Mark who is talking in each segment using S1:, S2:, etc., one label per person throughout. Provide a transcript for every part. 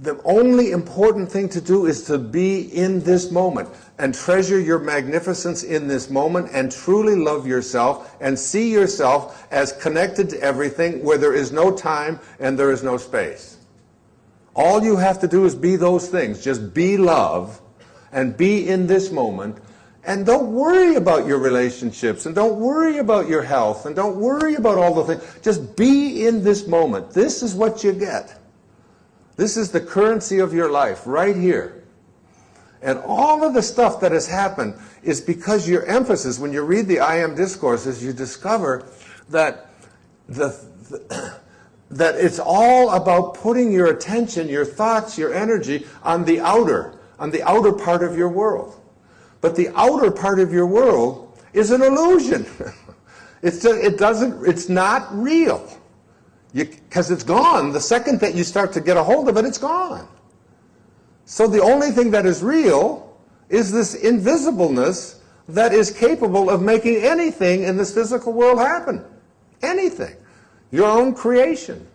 S1: The only important thing to do is to be in this moment and treasure your magnificence in this moment and truly love yourself and see yourself as connected to everything where there is no time and there is no space. All you have to do is be those things. Just be love and be in this moment, and don't worry about your relationships and don't worry about your health and don't worry about all the things. Just be in this moment. This is what you get. This is the currency of your life right here. And all of the stuff that has happened is because your emphasis, when you read the I Am discourses, you discover that that it's all about putting your attention, your thoughts, your energy on the outer part of your world. But the outer part of your world is an illusion. It's not real. Because it's gone. The second that you start to get a hold of it, it's gone. So the only thing that is real is this invisibleness that is capable of making anything in this physical world happen. Anything. Your own creation.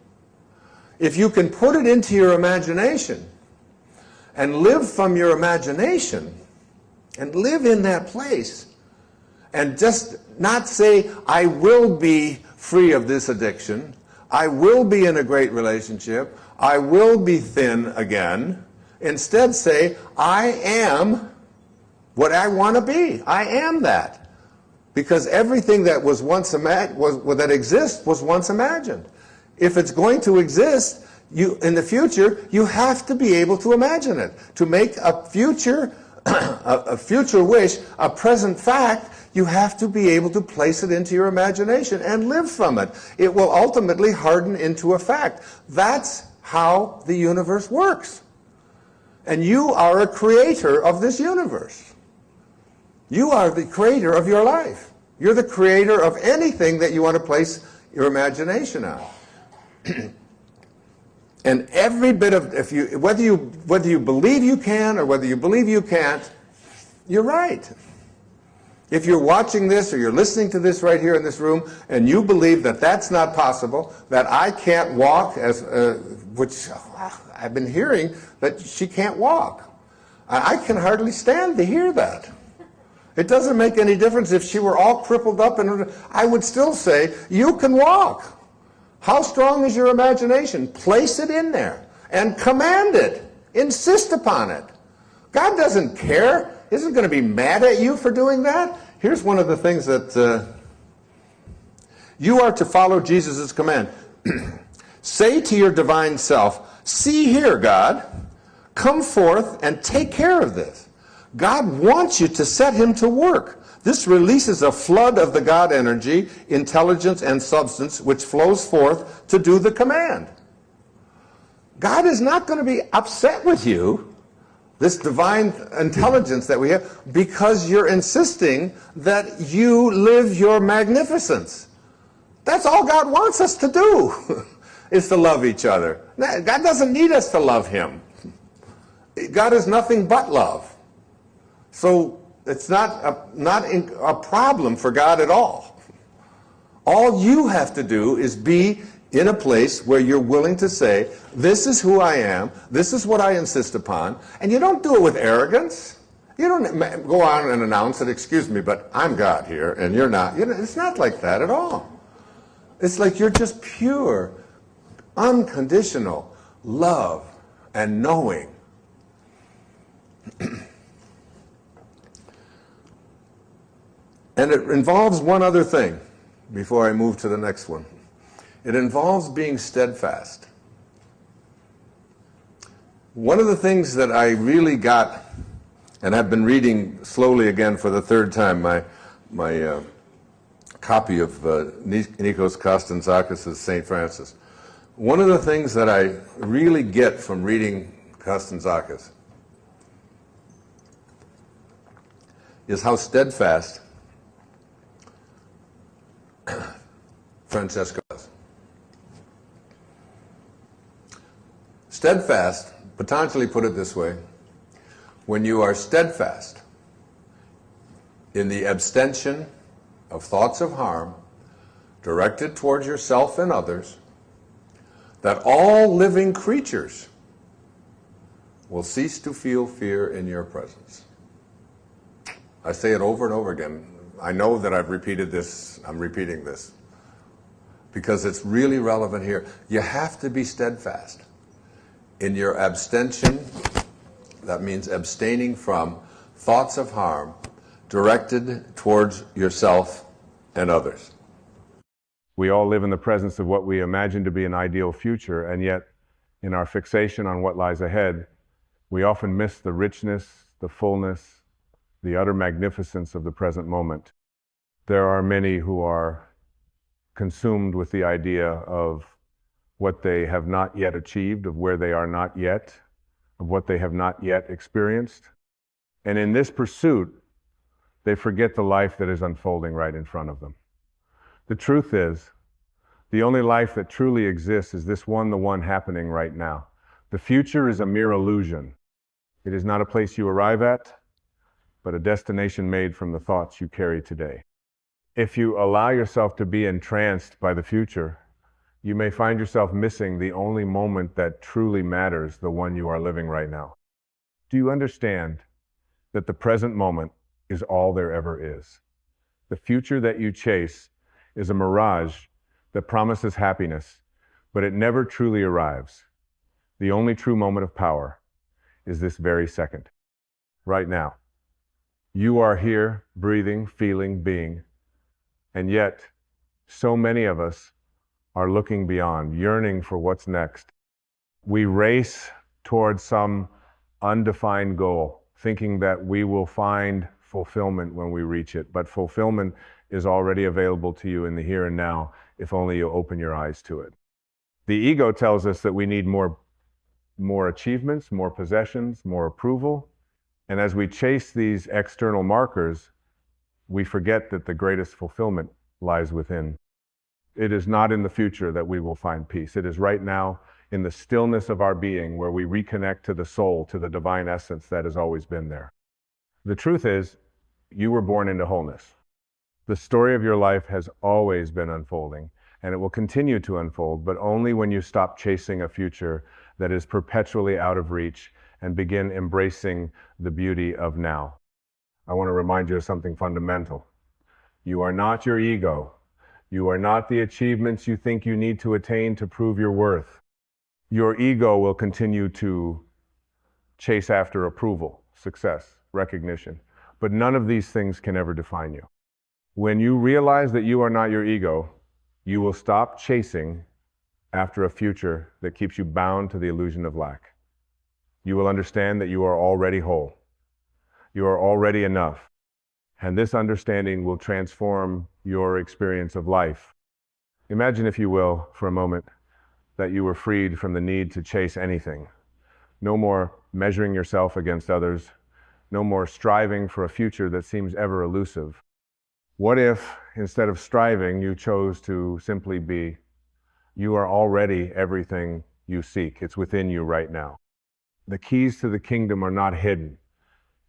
S1: If you can put it into your imagination and live from your imagination and live in that place and just not say, I will be free of this addiction, I will be in a great relationship, I will be thin again. Instead say, I am what I want to be. I am that. Because everything that was once that exists was once imagined. If it's going to exist in the future, you have to be able to imagine it. To make a future wish a present fact, you have to be able to place it into your imagination and live from it. It will ultimately harden into a fact. That's how the universe works. And you are a creator of this universe. You are the creator of your life. You're the creator of anything that you want to place your imagination on. And every bit of, whether you believe you can or whether you believe you can't, you're right. If you're watching this or you're listening to this right here in this room and you believe that that's not possible, that I can't walk, which I've been hearing that she can't walk. I can hardly stand to hear that. It doesn't make any difference if she were all crippled up, and I would still say, you can walk. How strong is your imagination? Place it in there and command it. Insist upon it. God doesn't care. Isn't going to be mad at you for doing that. Here's one of the things that you are to follow Jesus' command. Say to your divine self, see here, God, come forth and take care of this. God wants you to set him to work. This releases a flood of the God energy, intelligence, and substance which flows forth to do the command. God is not going to be upset with you, this divine intelligence that we have, because you're insisting that you live your magnificence. That's all God wants us to do, is to love each other. God doesn't need us to love him. God is nothing but love. So it's not a problem for God at all. All you have to do is be in a place where you're willing to say, this is who I am, this is what I insist upon, and you don't do it with arrogance. You don't go on and announce that, excuse me, but I'm God here, and you're not. It's not like that at all. It's like you're just pure, unconditional love and knowing. And it involves one other thing before I move to the next one. It involves being steadfast. One of the things that I really got, and I've been reading slowly again for the third time, my copy of Nikos Kazantzakis' St. Francis. One of the things that I really get from reading Kazantzakis is how steadfast Francesco is. Steadfast, Patanjali put it this way, when you are steadfast in the abstention of thoughts of harm directed towards yourself and others, that all living creatures will cease to feel fear in your presence. I say it over and over again. I know that I've repeated this, I'm repeating this, because it's really relevant here. You have to be steadfast in your abstention. That means abstaining from thoughts of harm directed towards yourself and others. We all live in the presence of what we imagine to be an ideal future, and yet in our fixation on what lies ahead, we often miss the richness, the fullness, the utter magnificence of the present moment. There are many who are consumed with the idea of what they have not yet achieved, of where they are not yet, of what they have not yet experienced. And in this pursuit, they forget the life that is unfolding right in front of them. The truth is, the only life that truly exists is this one, the one happening right now. The future is a mere illusion. It is not a place you arrive at, but a destination made from the thoughts you carry today. If you allow yourself to be entranced by the future, you may find yourself missing the only moment that truly matters, the one you are living right now. Do you understand that the present moment is all there ever is? The future that you chase is a mirage that promises happiness, but it never truly arrives. The only true moment of power is this very second, right now. You are here, breathing, feeling, being, and yet so many of us are looking beyond, yearning for what's next. We race towards some undefined goal, thinking that we will find fulfillment when we reach it, but fulfillment is already available to you in the here and now, if only you open your eyes to it. The ego tells us that we need more achievements, more possessions, more approval, and as we chase these external markers, we forget that the greatest fulfillment lies within. It is not in the future that we will find peace. It is right now in the stillness of our being where we reconnect to the soul, to the divine essence that has always been there. The truth is, you were born into wholeness. The story of your life has always been unfolding, and it will continue to unfold, but only when you stop chasing a future that is perpetually out of reach and begin embracing the beauty of now. I want to remind you of something fundamental. You are not your ego. You are not the achievements you think you need to attain to prove your worth. Your ego will continue to chase after approval, success, recognition, but none of these things can ever define you. When you realize that you are not your ego, you will stop chasing after a future that keeps you bound to the illusion of lack. You will understand that you are already whole. You are already enough. And this understanding will transform your experience of life. Imagine, if you will, for a moment, that you were freed from the need to chase anything. No more measuring yourself against others. No more striving for a future that seems ever elusive. What if, instead of striving, you chose to simply be? You are already everything you seek. It's within you right now. The keys to the kingdom are not hidden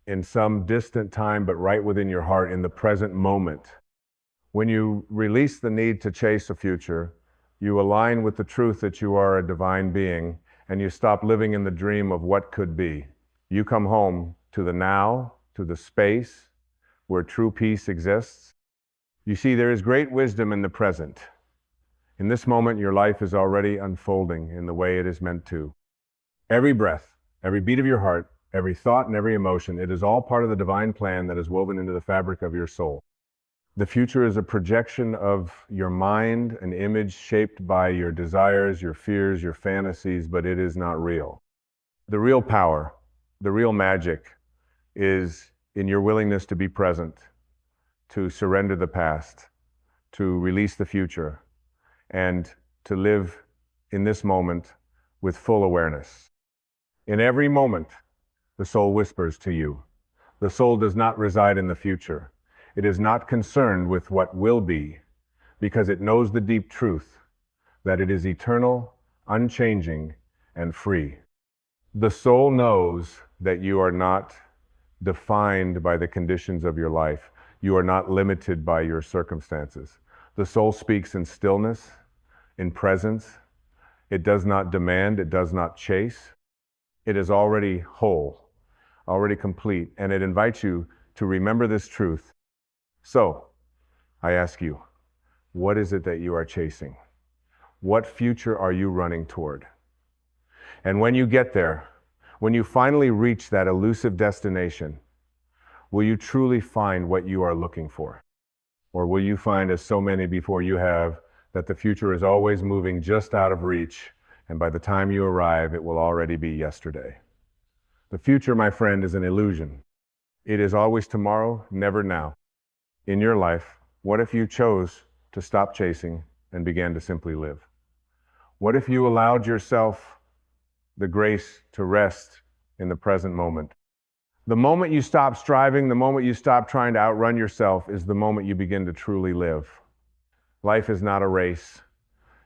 S1: in some distant time, but right within your heart in the present moment. When you release the need to chase a future, you align with the truth that you are a divine being, and you stop living in the dream of what could be. You come home to the now, to the space where true peace exists. You see, there is great wisdom in the present. In this moment, your life is already unfolding in the way it is meant to. Every breath, every beat of your heart, every thought and every emotion, it is all part of the divine plan that is woven into the fabric of your soul. The future is a projection of your mind, an image shaped by your desires, your fears, your fantasies, but it is not real. The real power, the real magic is in your willingness to be present, to surrender the past, to release the future, and to live in this moment with full awareness. In every moment, the soul whispers to you. The soul does not reside in the future. It is not concerned with what will be, because it knows the deep truth that it is eternal, unchanging, and free. The soul knows that you are not defined by the conditions of your life. You are not limited by your circumstances. The soul speaks in stillness, in presence. It does not demand, it does not chase. It is already whole, already complete, and it invites you to remember this truth. So, I ask you, what is it that you are chasing? What future are you running toward? And when you get there, when you finally reach that elusive destination, will you truly find what you are looking for? Or will you find, as so many before you have, that the future is always moving just out of reach, and by the time you arrive, it will already be yesterday? The future, my friend, is an illusion. It is always tomorrow, never now. In your life, what if you chose to stop chasing and began to simply live? What if you allowed yourself the grace to rest in the present moment? The moment you stop striving, the moment you stop trying to outrun yourself, is the moment you begin to truly live. Life is not a race.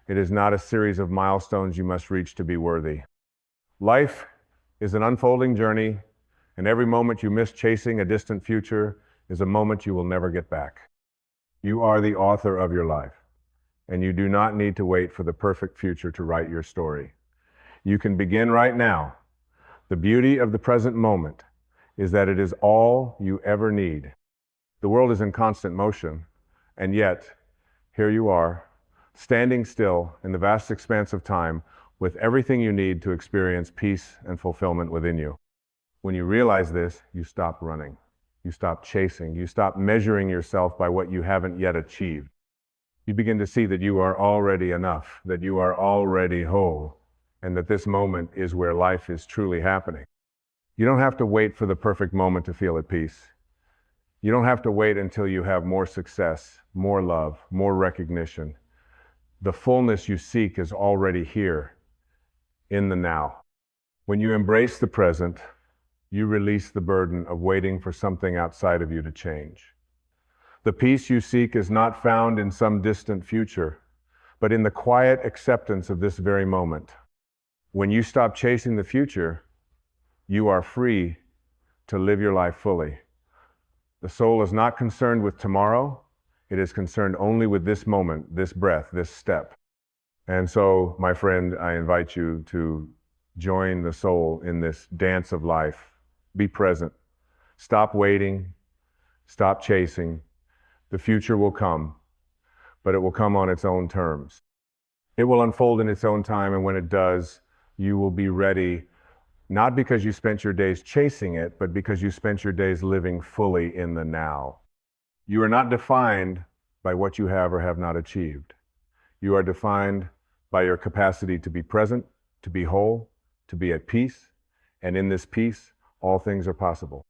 S1: It is not a series of milestones you must reach to be worthy. Life is an unfolding journey, and every moment you miss chasing a distant future is a moment you will never get back. You are the author of your life, and you do not need to wait for the perfect future to write your story. You can begin right now. The beauty of the present moment is that it is all you ever need. The world is in constant motion, and yet, here you are, standing still in the vast expanse of time with everything you need to experience peace and fulfillment within you. When you realize this, you stop running. You stop chasing. You stop measuring yourself by what you haven't yet achieved. You begin to see that you are already enough, that you are already whole, and that this moment is where life is truly happening. You don't have to wait for the perfect moment to feel at peace. You don't have to wait until you have more success, more love, more recognition. The fullness you seek is already here, in the now. When you embrace the present, you release the burden of waiting for something outside of you to change. The peace you seek is not found in some distant future, but in the quiet acceptance of this very moment. When you stop chasing the future, you are free to live your life fully. The soul is not concerned with tomorrow. It is concerned only with this moment, this breath, this step. And so, my friend, I invite you to join the soul in this dance of life. Be present. Stop waiting. Stop chasing. The future will come, but it will come on its own terms. It will unfold in its own time, and when it does, you will be ready, not because you spent your days chasing it, but because you spent your days living fully in the now. You are not defined by what you have or have not achieved. You are defined by your capacity to be present, to be whole, to be at peace, and in this peace, all things are possible.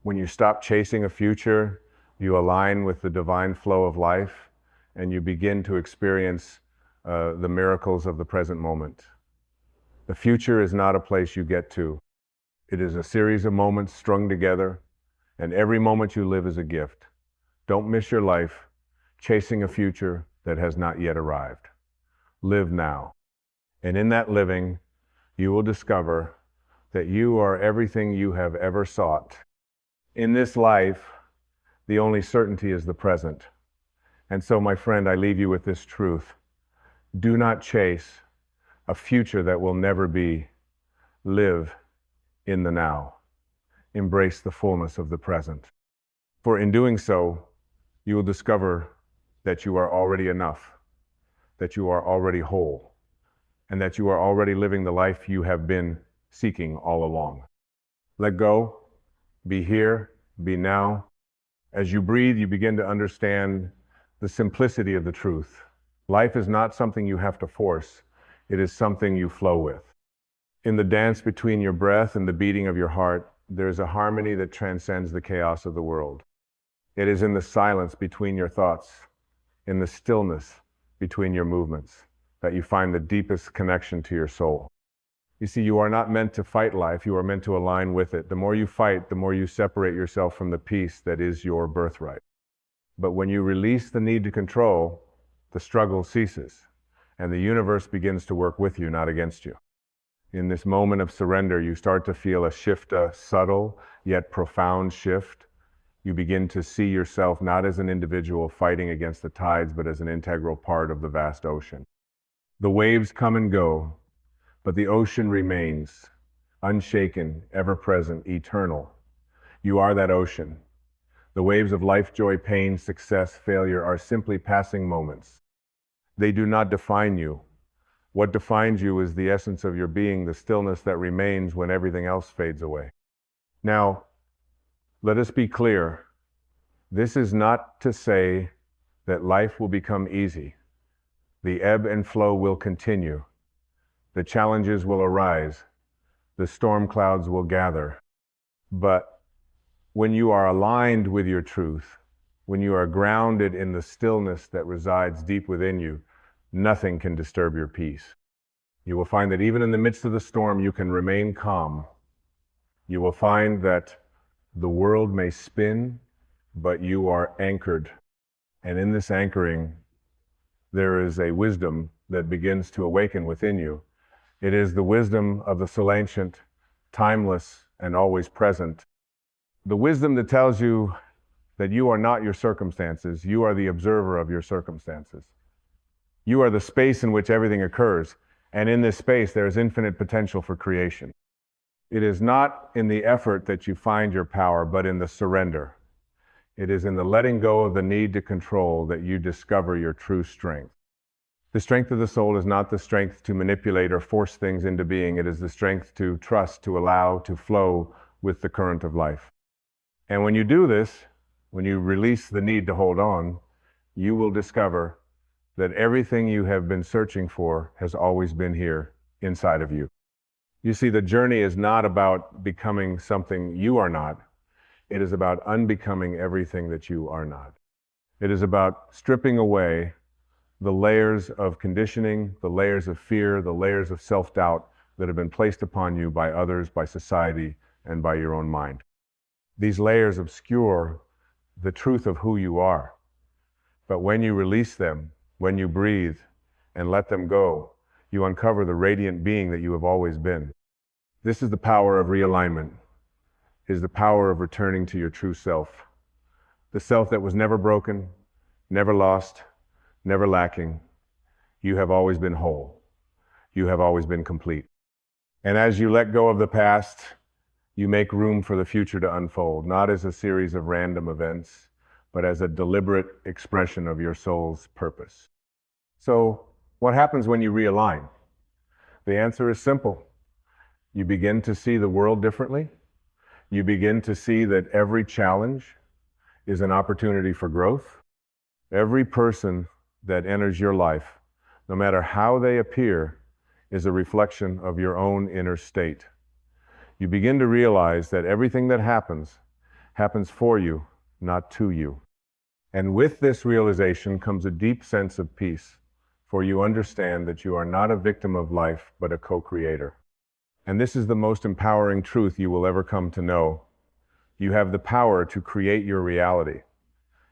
S1: When you stop chasing a future, you align with the divine flow of life, and you begin to experience the miracles of the present moment. The future is not a place you get to. It is a series of moments strung together, and every moment you live is a gift. Don't miss your life chasing a future that has not yet arrived. Live now. And in that living, you will discover that you are everything you have ever sought. In this life, the only certainty is the present. And so, my friend, I leave you with this truth. Do not chase a future that will never be. Live in the now. Embrace the fullness of the present. For in doing so, you will discover that you are already enough, that you are already whole, and that you are already living the life you have been seeking all along. Let go, be here, be now. As you breathe, you begin to understand the simplicity of the truth. Life is not something you have to force. It is something you flow with. In the dance between your breath and the beating of your heart, there is a harmony that transcends the chaos of the world. It is in the silence between your thoughts, in the stillness between your movements, that you find the deepest connection to your soul. You see, you are not meant to fight life, you are meant to align with it. The more you fight, the more you separate yourself from the peace that is your birthright. But when you release the need to control, the struggle ceases, and the universe begins to work with you, not against you. In this moment of surrender, you start to feel a shift, a subtle yet profound shift. You begin to see yourself not as an individual fighting against the tides, but as an integral part of the vast ocean. The waves come and go, but the ocean remains.
S2: unshaken, ever-present, eternal. You are that ocean. The waves of life, joy, pain, success, failure are simply passing moments. They do not define you. What defines you is the essence of your being, the stillness that remains when everything else fades away. Now, let us be clear. This is not to say that life will become easy. The ebb and flow will continue. The challenges will arise. The storm clouds will gather. But when you are aligned with your truth, when you are grounded in the stillness that resides deep within you, nothing can disturb your peace. You will find that even in the midst of the storm, you can remain calm. You will find that the world may spin, but you are anchored. And in this anchoring, there is a wisdom that begins to awaken within you. It is the wisdom of the soul ancient, timeless, and always present. The wisdom that tells you that you are not your circumstances, you are the observer of your circumstances. You are the space in which everything occurs, and in this space there is infinite potential for creation. It is not in the effort that you find your power, but in the surrender. It is in the letting go of the need to control that you discover your true strength. The strength of the soul is not the strength to manipulate or force things into being. It is the strength to trust, to allow, to flow with the current of life. And when you do this, when you release the need to hold on, you will discover that everything you have been searching for has always been here inside of you. You see, the journey is not about becoming something you are not. It is about unbecoming everything that you are not. It is about stripping away the layers of conditioning, the layers of fear, the layers of self-doubt that have been placed upon you by others, by society, and by your own mind. These layers obscure the truth of who you are. But when you release them, when you breathe and let them go, you uncover the radiant being that you have always been. This is the power of realignment, is the power of returning to your true self. The self that was never broken, never lost, never lacking. You have always been whole. You have always been complete. And as you let go of the past, you make room for the future to unfold, not as a series of random events, but as a deliberate expression of your soul's purpose. So, what happens when you realign? The answer is simple. You begin to see the world differently. You begin to see that every challenge is an opportunity for growth. Every person that enters your life, no matter how they appear, is a reflection of your own inner state. You begin to realize that everything that happens for you, not to you. And with this realization comes a deep sense of peace, for you understand that you are not a victim of life, but a co-creator. And this is the most empowering truth you will ever come to know. You have the power to create your reality.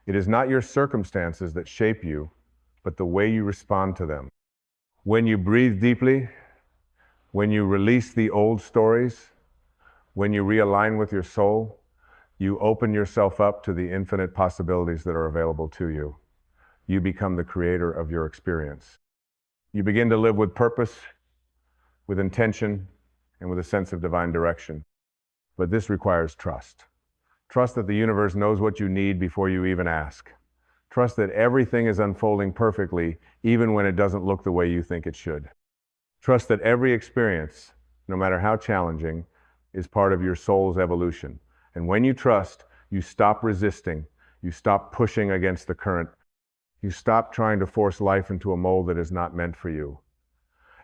S2: It is not your circumstances that shape you, but the way you respond to them. When you breathe deeply, when you release the old stories, when you realign with your soul, you open yourself up to the infinite possibilities that are available to you. You become the creator of your experience. You begin to live with purpose, with intention, and with a sense of divine direction. But this requires trust. Trust that the universe knows what you need before you even ask. Trust that everything is unfolding perfectly, even when it doesn't look the way you think it should. Trust that every experience, no matter how challenging, is part of your soul's evolution. And when you trust, you stop resisting, you stop pushing against the current, you stop trying to force life into a mold that is not meant for you.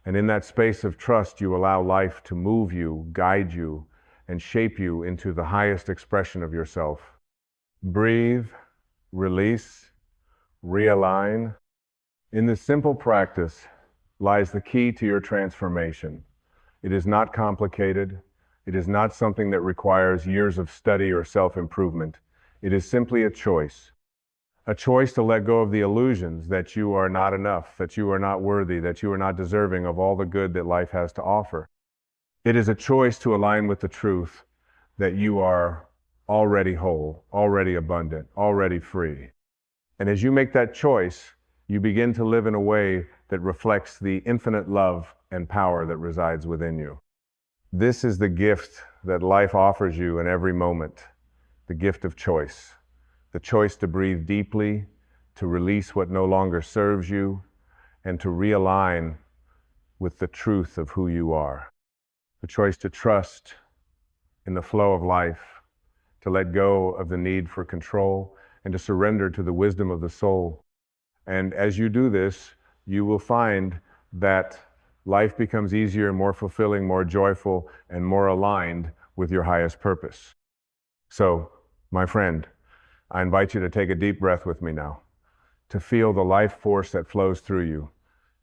S2: And in that space of trust, you allow life to move you, guide you, and shape you into the highest expression of yourself. Breathe, release, realign. In this simple practice lies the key to your transformation. It is not complicated. It is not something that requires years of study or self-improvement. It is simply a choice to let go of the illusions that you are not enough, that you are not worthy, that you are not deserving of all the good that life has to offer. It is a choice to align with the truth that you are already whole, already abundant, already free. And as you make that choice, you begin to live in a way that reflects the infinite love and power that resides within you. This is the gift that life offers you in every moment, the gift of choice. The choice to breathe deeply, to release what no longer serves you, and to realign with the truth of who you are. The choice to trust in the flow of life, to let go of the need for control, and to surrender to the wisdom of the soul. And as you do this, you will find that life becomes easier, more fulfilling, more joyful, and more aligned with your highest purpose. So, my friend, I invite you to take a deep breath with me now, to feel the life force that flows through you,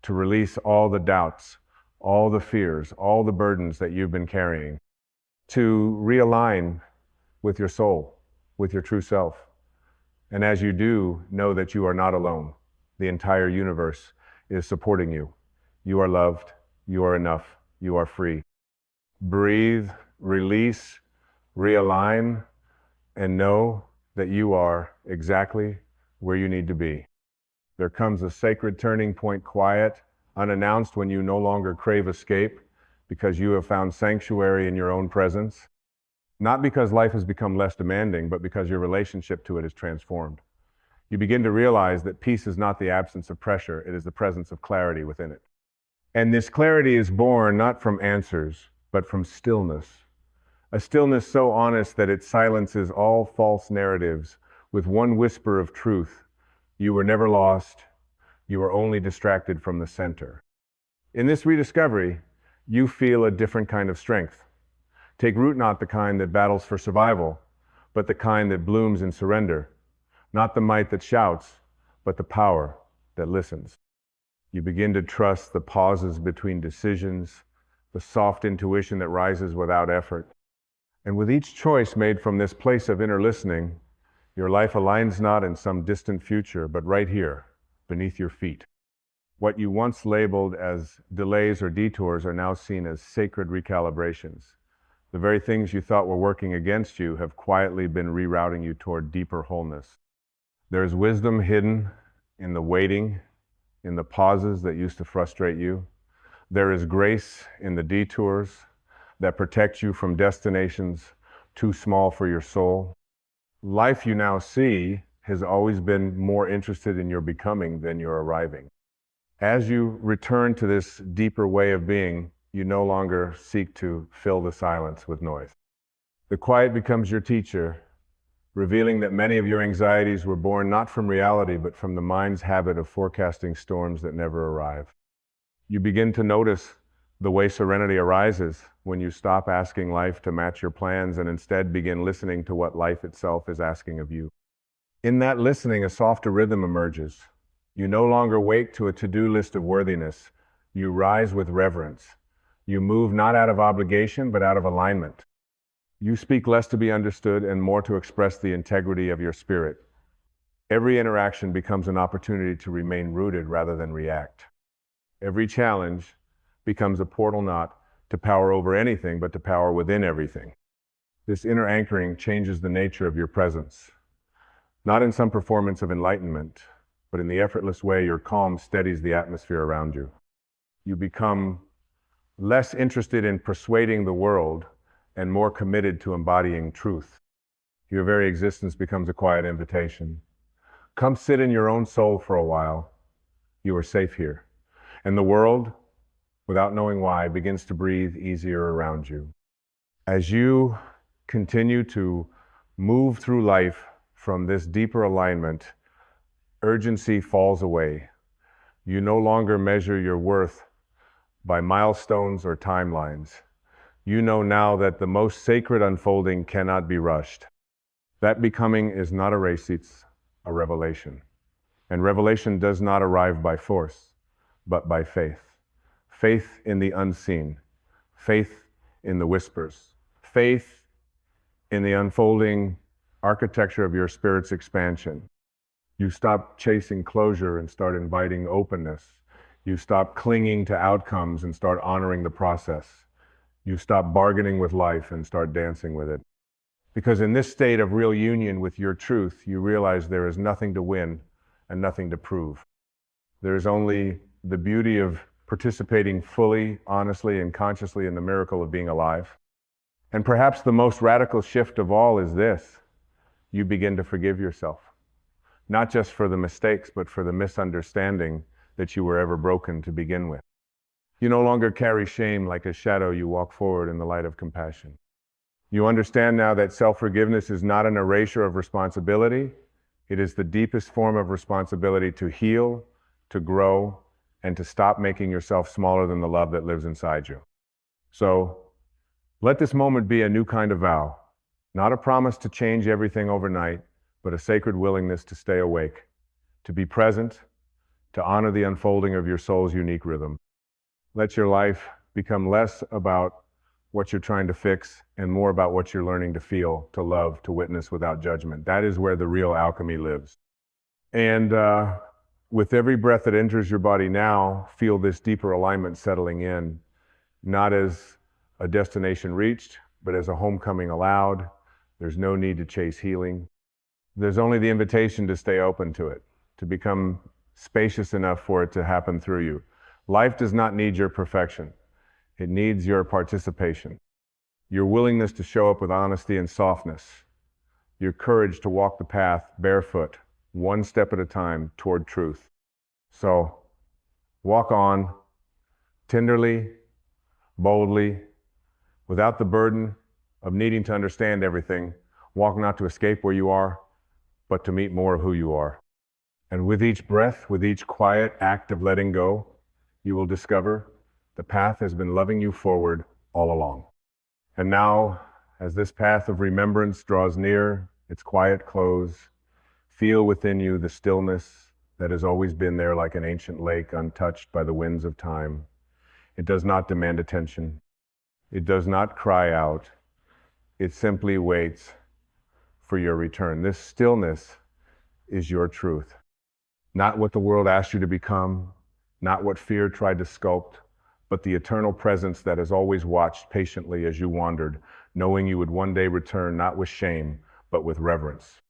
S2: to release all the doubts, all the fears, all the burdens that you've been carrying, to realign with your soul, with your true self. And as you do, know that you are not alone. The entire universe is supporting you. You are loved, you are enough, you are free. Breathe, release, realign, and know that you are exactly where you need to be. There comes a sacred turning point, quiet, unannounced, when you no longer crave escape because you have found sanctuary in your own presence. Not because life has become less demanding, but because your relationship to it is transformed. You begin to realize that peace is not the absence of pressure, it is the presence of clarity within it. And this clarity is born not from answers, but from stillness. A stillness so honest that it silences all false narratives with one whisper of truth. You were never lost, you were only distracted from the center. In this rediscovery, you feel a different kind of strength. Take root not the kind that battles for survival, but the kind that blooms in surrender. Not the might that shouts, but the power that listens. You begin to trust the pauses between decisions, the soft intuition that rises without effort. And with each choice made from this place of inner listening, your life aligns not in some distant future, but right here, beneath your feet. What you once labeled as delays or detours are now seen as sacred recalibrations. The very things you thought were working against you have quietly been rerouting you toward deeper wholeness. There is wisdom hidden in the waiting, in the pauses that used to frustrate you. There is grace in the detours that protect you from destinations too small for your soul. Life you now see has always been more interested in your becoming than your arriving. As you return to this deeper way of being, you no longer seek to fill the silence with noise. The quiet becomes your teacher, revealing that many of your anxieties were born not from reality, but from the mind's habit of forecasting storms that never arrive. You begin to notice the way serenity arises when you stop asking life to match your plans and instead begin listening to what life itself is asking of you. In that listening, a softer rhythm emerges. You no longer wake to a to-do list of worthiness. You rise with reverence. You move not out of obligation, but out of alignment. You speak less to be understood and more to express the integrity of your spirit. Every interaction becomes an opportunity to remain rooted rather than react. Every challenge becomes a portal not to power over anything, but to power within everything. This inner anchoring changes the nature of your presence. Not in some performance of enlightenment, but in the effortless way your calm steadies the atmosphere around you. You become less interested in persuading the world and more committed to embodying truth. Your very existence becomes a quiet invitation. Come sit in your own soul for a while. You are safe here. And the world, without knowing why, begins to breathe easier around you. As you continue to move through life from this deeper alignment, urgency falls away. You no longer measure your worth by milestones or timelines. You know now that the most sacred unfolding cannot be rushed. That becoming is not a race, it's a revelation. And revelation does not arrive by force, but by faith. Faith in the unseen, faith in the whispers, faith in the unfolding architecture of your spirit's expansion. You stop chasing closure and start inviting openness. You stop clinging to outcomes and start honoring the process. You stop bargaining with life and start dancing with it. Because in this state of real union with your truth, you realize there is nothing to win and nothing to prove. There is only the beauty of participating fully, honestly, and consciously in the miracle of being alive. And perhaps the most radical shift of all is this: you begin to forgive yourself, not just for the mistakes, but for the misunderstanding that you were ever broken to begin with. You no longer carry shame like a shadow. You walk forward in the light of compassion. You understand now that self-forgiveness is not an erasure of responsibility. It is the deepest form of responsibility to heal, to grow, and to stop making yourself smaller than the love that lives inside you. So let this moment be a new kind of vow, not a promise to change everything overnight, but a sacred willingness to stay awake, to be present, to honor the unfolding of your soul's unique rhythm. Let your life become less about what you're trying to fix and more about what you're learning to feel, to love, to witness without judgment. That is where the real alchemy lives. And with every breath that enters your body now, feel this deeper alignment settling in, not as a destination reached, but as a homecoming allowed. There's no need to chase healing. There's only the invitation to stay open to it, to become spacious enough for it to happen through you. Life does not need your perfection. It needs your participation, your willingness to show up with honesty and softness, your courage to walk the path barefoot, one step at a time toward truth. So walk on tenderly, boldly, without the burden of needing to understand everything. Walk not to escape where you are, but to meet more of who you are. And with each breath, with each quiet act of letting go, you will discover the path has been loving you forward all along. And now, as this path of remembrance draws near its quiet close, feel within you the stillness that has always been there like an ancient lake untouched by the winds of time. It does not demand attention. It does not cry out. It simply waits for your return. This stillness is your truth. Not what the world asked you to become, not what fear tried to sculpt, but the eternal presence that has always watched patiently as you wandered, knowing you would one day return not with shame, but with reverence.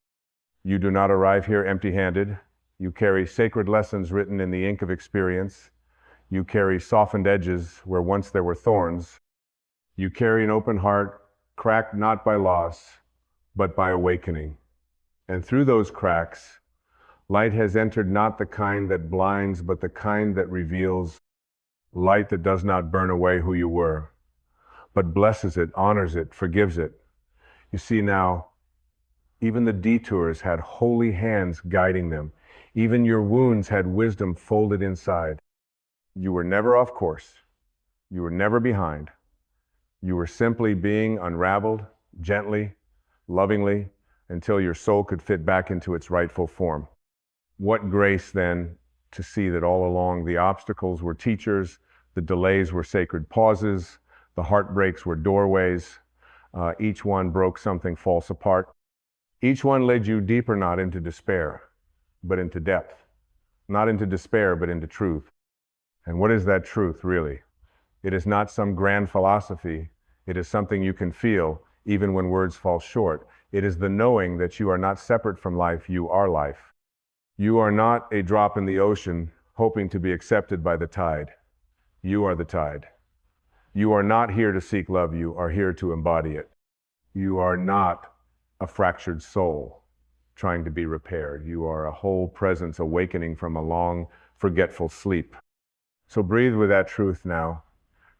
S2: You do not arrive here empty-handed. You carry sacred lessons written in the ink of experience. You carry softened edges where once there were thorns. You carry an open heart, cracked not by loss, but by awakening. And through those cracks, light has entered, not the kind that blinds, but the kind that reveals. Light that does not burn away who you were, but blesses it, honors it, forgives it. You see now, even the detours had holy hands guiding them. Even your wounds had wisdom folded inside. You were never off course. You were never behind. You were simply being unraveled, gently, lovingly, until your soul could fit back into its rightful form. What grace then to see that all along the obstacles were teachers, the delays were sacred pauses, the heartbreaks were doorways. Each one broke something false apart. Each one led you deeper, not into despair, but into depth. Not into despair, but into truth. And what is that truth, really? It is not some grand philosophy. It is something you can feel, even when words fall short. It is the knowing that you are not separate from life, you are life. You are not a drop in the ocean hoping to be accepted by the tide. You are the tide. You are not here to seek love, you are here to embody it. You are not a fractured soul trying to be repaired. You are a whole presence awakening from a long, forgetful sleep. So breathe with that truth now.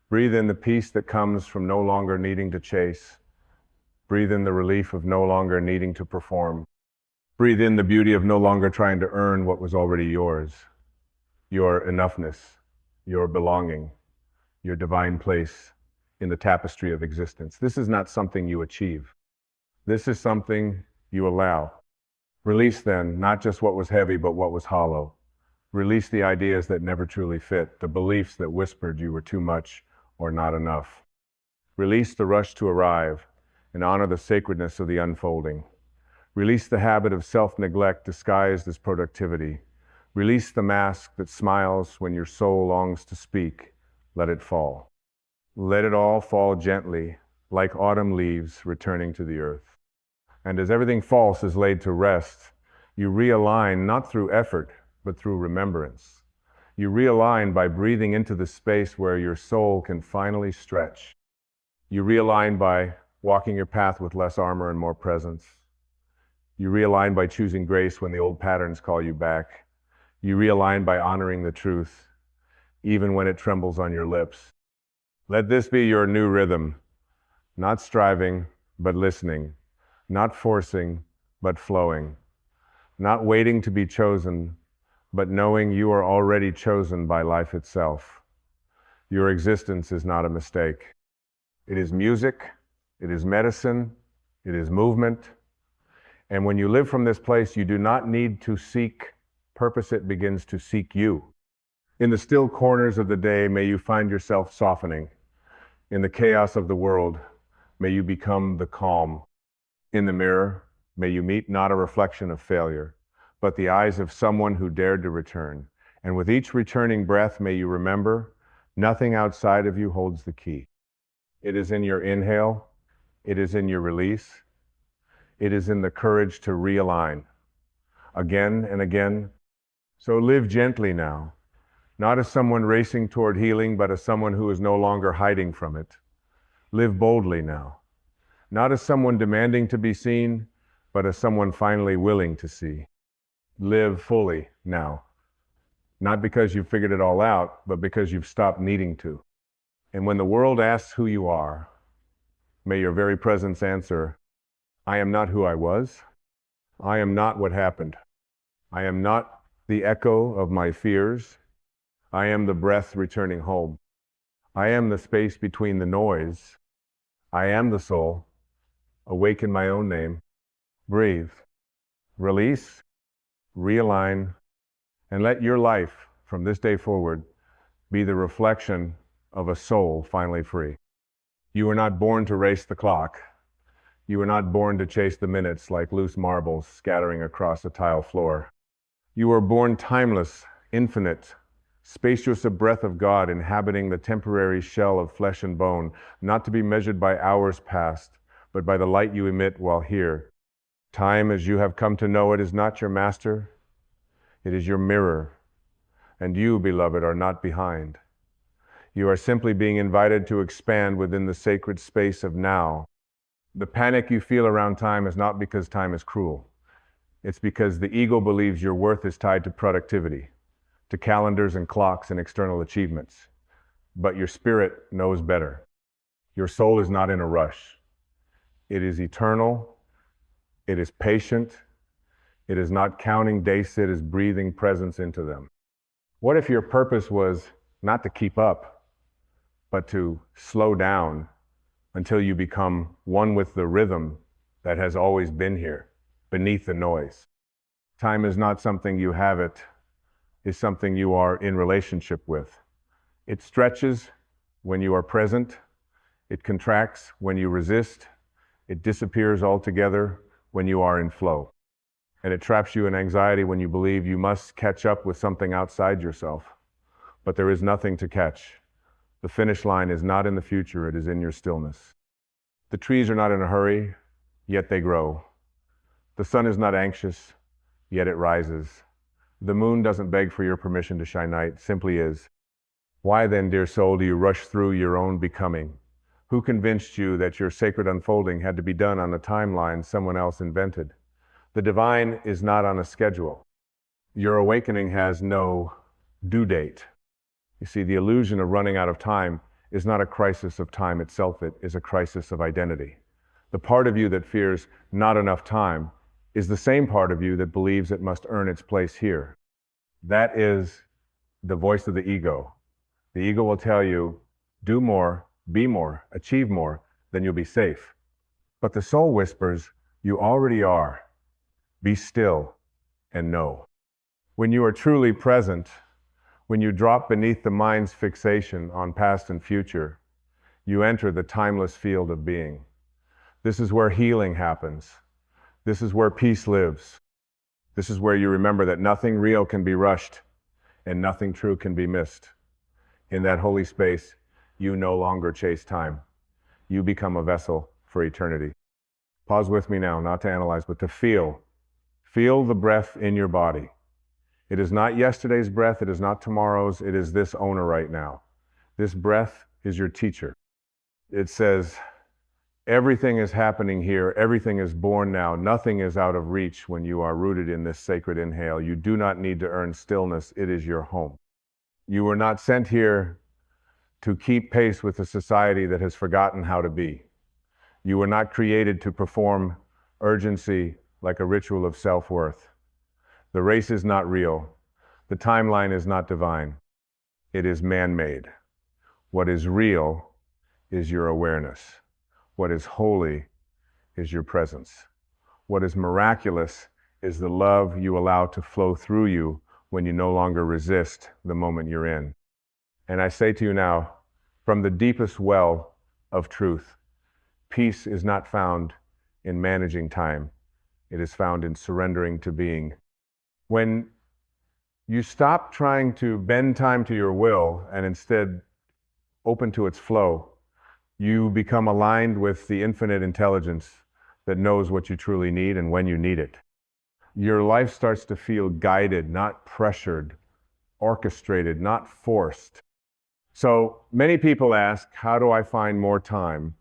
S2: Breathe in the peace that comes from no longer needing to chase. Breathe in the relief of no longer needing to perform. Breathe in the beauty of no longer trying to earn what was already yours. Your enoughness, your belonging, your divine place in the tapestry of existence. This is not something you achieve. This is something you allow. Release then, not just what was heavy, but what was hollow. Release the ideas that never truly fit, the beliefs that whispered you were too much or not enough. Release the rush to arrive and honor the sacredness of the unfolding. Release the habit of self-neglect disguised as productivity. Release the mask that smiles when your soul longs to speak. Let it fall. Let it all fall gently, like autumn leaves returning to the earth. And as everything false is laid to rest, you realign not through effort, but through remembrance. You realign by breathing into the space where your soul can finally stretch. You realign by walking your path with less armor and more presence. You realign by choosing grace when the old patterns call you back. You realign by honoring the truth, even when it trembles on your lips. Let this be your new rhythm. Not striving, but listening. Not forcing, but flowing. Not waiting to be chosen, but knowing you are already chosen by life itself. Your existence is not a mistake. It is music, it is medicine, it is movement. And when you live from this place, you do not need to seek purpose, it begins to seek you. In the still corners of the day, may you find yourself softening. In the chaos of the world, may you become the calm. In the mirror, may you meet not a reflection of failure, but the eyes of someone who dared to return. And with each returning breath, may you remember, nothing outside of you holds the key. It is in your inhale, it is in your release, it is in the courage to realign, again and again. So live gently now, not as someone racing toward healing, but as someone who is no longer hiding from it. Live boldly now, not as someone demanding to be seen, but as someone finally willing to see. Live fully now, not because you've figured it all out, but because you've stopped needing to. And when the world asks who you are, may your very presence answer, I am not who I was. I am not what happened. I am not the echo of my fears. I am the breath returning home. I am the space between the noise. I am the soul. Awake in my own name. Breathe. Release. Realign. And let your life, from this day forward, be the reflection of a soul finally free. You were not born to race the clock. You were not born to chase the minutes like loose marbles scattering across a tile floor. You were born timeless, infinite, spacious, a breath of God inhabiting the temporary shell of flesh and bone, not to be measured by hours past, but by the light you emit while here. Time, as you have come to know it, is not your master. It is your mirror. And you, beloved, are not behind. You are simply being invited to expand within the sacred space of now. The panic you feel around time is not because time is cruel. It's because the ego believes your worth is tied to productivity, to calendars and clocks and external achievements. But your spirit knows better. Your soul is not in a rush. It is eternal. It is patient. It is not counting days, it is breathing presence into them. What if your purpose was not to keep up, but to slow down until you become one with the rhythm that has always been here, beneath the noise? Time is not something you have, it is something you are in relationship with. It stretches when you are present, it contracts when you resist, it disappears altogether when you are in flow. And it traps you in anxiety when you believe you must catch up with something outside yourself. But there is nothing to catch. The finish line is not in the future, it is in your stillness. The trees are not in a hurry, yet they grow. The sun is not anxious, yet it rises. The moon doesn't beg for your permission to shine light, simply is. Why then, dear soul, do you rush through your own becoming? Who convinced you that your sacred unfolding had to be done on a timeline someone else invented? The divine is not on a schedule. Your awakening has no due date. You see, the illusion of running out of time is not a crisis of time itself, it is a crisis of identity. The part of you that fears not enough time is the same part of you that believes it must earn its place here. That is the voice of the ego. The ego will tell you, do more, be more, achieve more, then you'll be safe. But the soul whispers, you already are. Be still and know. When you are truly present, when you drop beneath the mind's fixation on past and future, you enter the timeless field of being. This is where healing happens. This is where peace lives. This is where you remember that nothing real can be rushed and nothing true can be missed. In that holy space, you no longer chase time. You become a vessel for eternity. Pause with me now, not to analyze, but to feel. Feel the breath in your body. It is not yesterday's breath, it is not tomorrow's, it is this owner right now. This breath is your teacher. It says, everything is happening here, everything is born now, nothing is out of reach when you are rooted in this sacred inhale. You do not need to earn stillness, it is your home. You were not sent here to keep pace with a society that has forgotten how to be. You were not created to perform urgency like a ritual of self-worth. The race is not real. The timeline is not divine. It is man-made. What is real is your awareness. What is holy is your presence. What is miraculous is the love you allow to flow through you when you no longer resist the moment you're in. And I say to you now, from the deepest well of truth, peace is not found in managing time. It is found in surrendering to being. When you stop trying to bend time to your will and instead open to its flow, you become aligned with the infinite intelligence that knows what you truly need and when you need it. Your life starts to feel guided, not pressured, orchestrated, not forced. So many people ask, how do I find more time?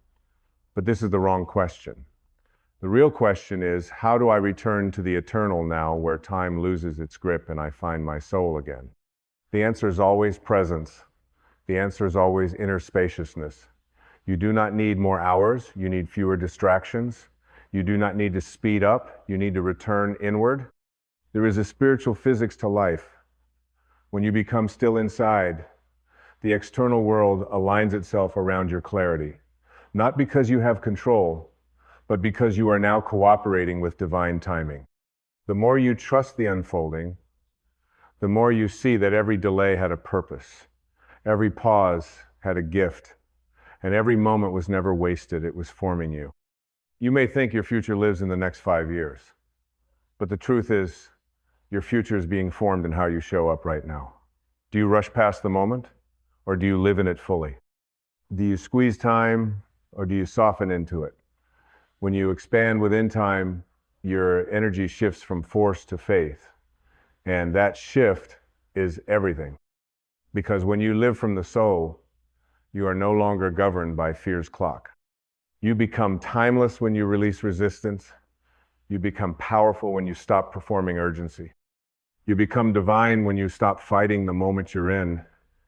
S2: But this is the wrong question. The real question is, how do I return to the eternal now where time loses its grip and I find my soul again? The answer is always presence. The answer is always inner spaciousness. You do not need more hours. You need fewer distractions. You do not need to speed up. You need to return inward. There is a spiritual physics to life. When you become still inside, the external world aligns itself around your clarity. Not because you have control, but because you are now cooperating with divine timing. The more you trust the unfolding, the more you see that every delay had a purpose. Every pause had a gift, and every moment was never wasted. It was forming you. You may think your future lives in the next 5 years, but the truth is, your future is being formed in how you show up right now. Do you rush past the moment, or do you live in it fully? Do you squeeze time, or do you soften into it? When you expand within time, your energy shifts from force to faith. And that shift is everything. Because when you live from the soul, you are no longer governed by fear's clock. You become timeless when you release resistance. You become powerful when you stop performing urgency. You become divine when you stop fighting the moment you're in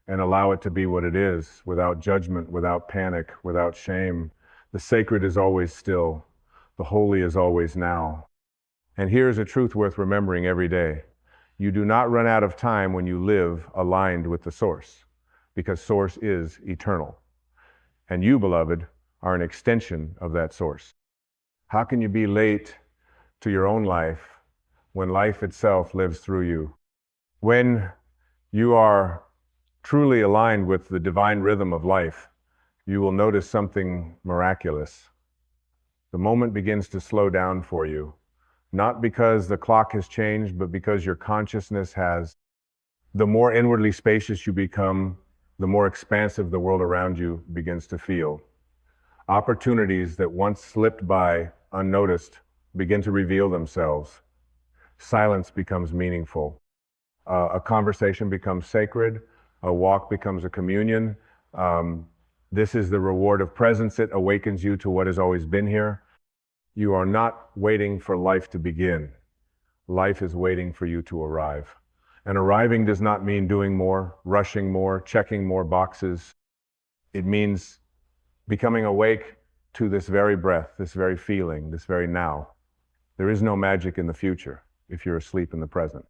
S2: and allow it to be what it is, without judgment, without panic, without shame. The sacred is always still. The holy is always now. And here's a truth worth remembering every day. You do not run out of time when you live aligned with the source, because source is eternal. And you, beloved, are an extension of that source. How can you be late to your own life when life itself lives through you? When you are truly aligned with the divine rhythm of life, you will notice something miraculous. The moment begins to slow down for you, not because the clock has changed, but because your consciousness has. The more inwardly spacious you become, the more expansive the world around you begins to feel. Opportunities that once slipped by unnoticed begin to reveal themselves. Silence becomes meaningful. A conversation becomes sacred. A walk becomes a communion. This is the reward of presence. It awakens you to what has always been here. You are not waiting for life to begin. Life is waiting for you to arrive. And arriving does not mean doing more, rushing more, checking more boxes. It means becoming awake to this very breath, this very feeling, this very now. There is no magic in the future if you're asleep in the present.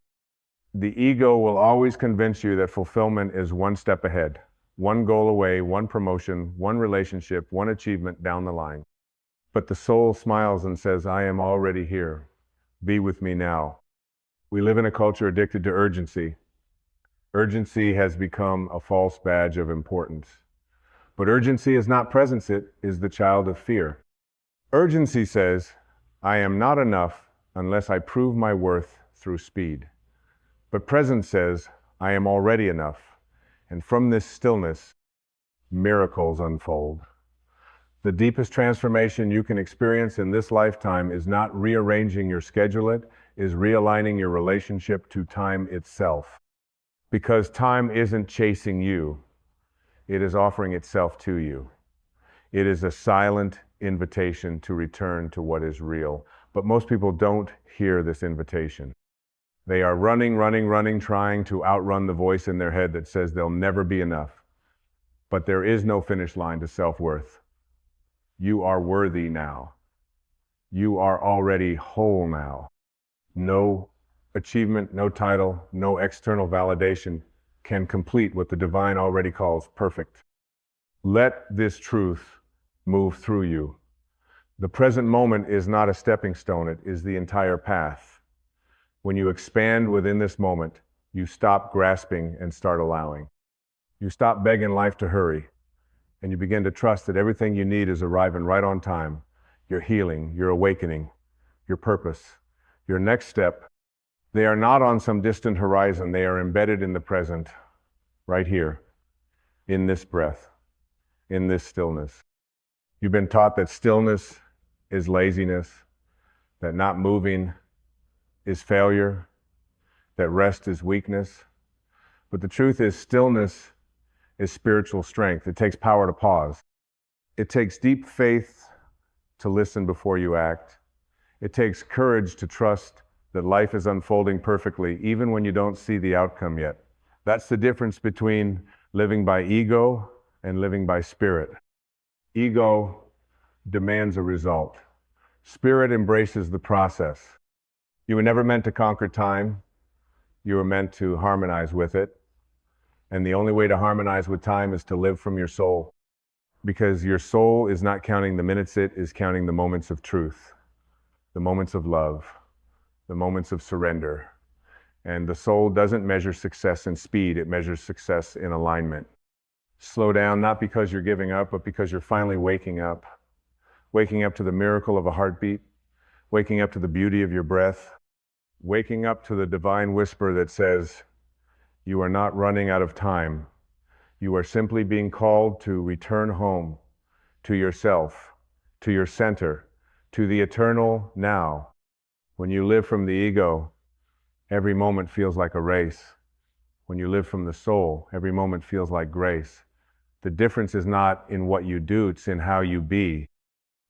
S2: The ego will always convince you that fulfillment is one step ahead, one goal away, one promotion, one relationship, one achievement down the line. But the soul smiles and says, I am already here. Be with me now. We live in a culture addicted to urgency. Urgency has become a false badge of importance. But urgency is not presence, it is the child of fear. Urgency says, I am not enough unless I prove my worth through speed. But presence says, I am already enough. And from this stillness, miracles unfold. The deepest transformation you can experience in this lifetime is not rearranging your schedule. is realigning your relationship to time itself. Because time isn't chasing you, it is offering itself to you. It is a silent invitation to return to what is real. But most people don't hear this invitation. They are running, trying to outrun the voice in their head that says they'll never be enough. But there is no finish line to self-worth. You are worthy now. You are already whole now. No achievement, no title, no external validation can complete what the divine already calls perfect. Let this truth move through you. The present moment is not a stepping stone, it is the entire path. When you expand within this moment, you stop grasping and start allowing. You stop begging life to hurry, and you begin to trust that everything you need is arriving right on time. Your healing, your awakening, your purpose, your next step. They are not on some distant horizon, they are embedded in the present, right here, in this breath, in this stillness. You've been taught that stillness is laziness, that not moving is failure, that rest is weakness. But the truth is, stillness is spiritual strength. It takes power to pause. It takes deep faith to listen before you act. It takes courage to trust that life is unfolding perfectly, even when you don't see the outcome yet. That's the difference between living by ego and living by spirit. Ego demands a result. Spirit embraces the process. You were never meant to conquer time. You were meant to harmonize with it. And the only way to harmonize with time is to live from your soul. Because your soul is not counting the minutes, it is counting the moments of truth, the moments of love, the moments of surrender. And the soul doesn't measure success in speed, it measures success in alignment. Slow down, not because you're giving up, but because you're finally waking up to the miracle of a heartbeat, waking up to the beauty of your breath, waking up to the divine whisper that says, you are not running out of time. You are simply being called to return home, to yourself, to your center, to the eternal now. When you live from the ego, every moment feels like a race. When you live from the soul, every moment feels like grace. The difference is not in what you do, it's in how you be.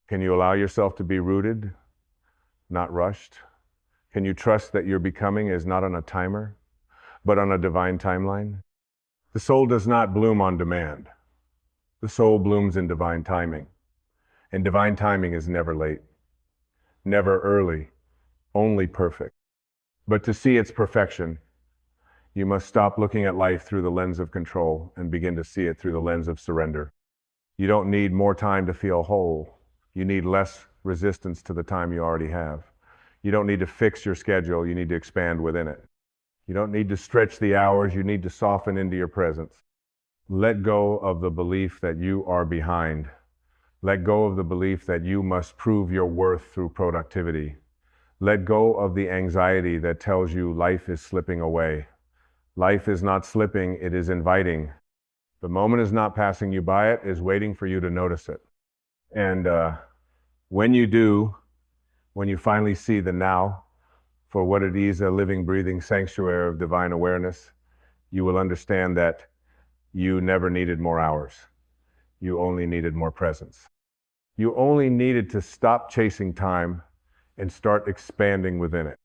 S2: Can you allow yourself to be rooted, not rushed? Can you trust that your becoming is not on a timer, but on a divine timeline? The soul does not bloom on demand. The soul blooms in divine timing. And divine timing is never late, never early, only perfect. But to see its perfection, you must stop looking at life through the lens of control and begin to see it through the lens of surrender. You don't need more time to feel whole. You need less resistance to the time you already have. You don't need to fix your schedule, you need to expand within it. You don't need to stretch the hours, you need to soften into your presence. Let go of the belief that you are behind. Let go of the belief that you must prove your worth through productivity. Let go of the anxiety that tells you life is slipping away. Life is not slipping, it is inviting. The moment is not passing you by, it is waiting for you to notice it. And when you do, when you finally see the now for what it is, a living, breathing sanctuary of divine awareness, you will understand that you never needed more hours. You only needed more presence. You only needed to stop chasing time and start expanding within it.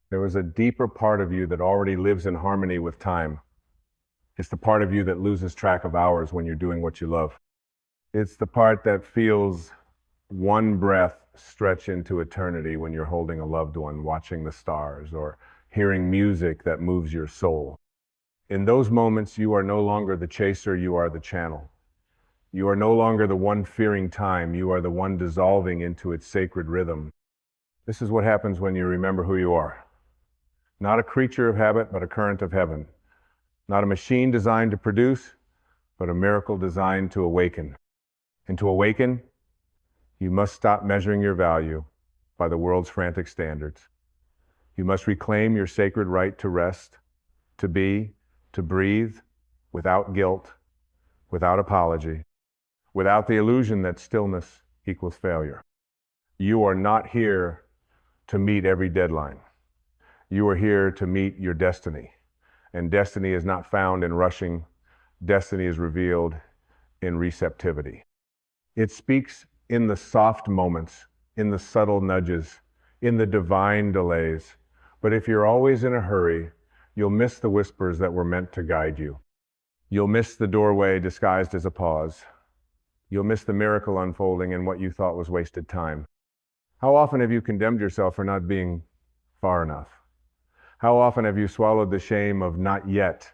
S2: There was a deeper part of you that already lives in harmony with time. It's the part of you that loses track of hours when you're doing what you love. It's the part that feels one breath stretch into eternity when you're holding a loved one, watching the stars, or hearing music that moves your soul. In those moments, you are no longer the chaser, you are the channel. You are no longer the one fearing time, you are the one dissolving into its sacred rhythm. This is what happens when you remember who you are. Not a creature of habit, but a current of heaven. Not a machine designed to produce, but a miracle designed to awaken. And to awaken, you must stop measuring your value by the world's frantic standards. You must reclaim your sacred right to rest, to be, to breathe, without guilt, without apology, without the illusion that stillness equals failure. You are not here to meet every deadline. You are here to meet your destiny. And destiny is not found in rushing. Destiny is revealed in receptivity. It speaks in the soft moments, in the subtle nudges, in the divine delays. But if you're always in a hurry, you'll miss the whispers that were meant to guide you. You'll miss the doorway disguised as a pause. You'll miss the miracle unfolding in what you thought was wasted time. How often have you condemned yourself for not being far enough? How often have you swallowed the shame of not yet,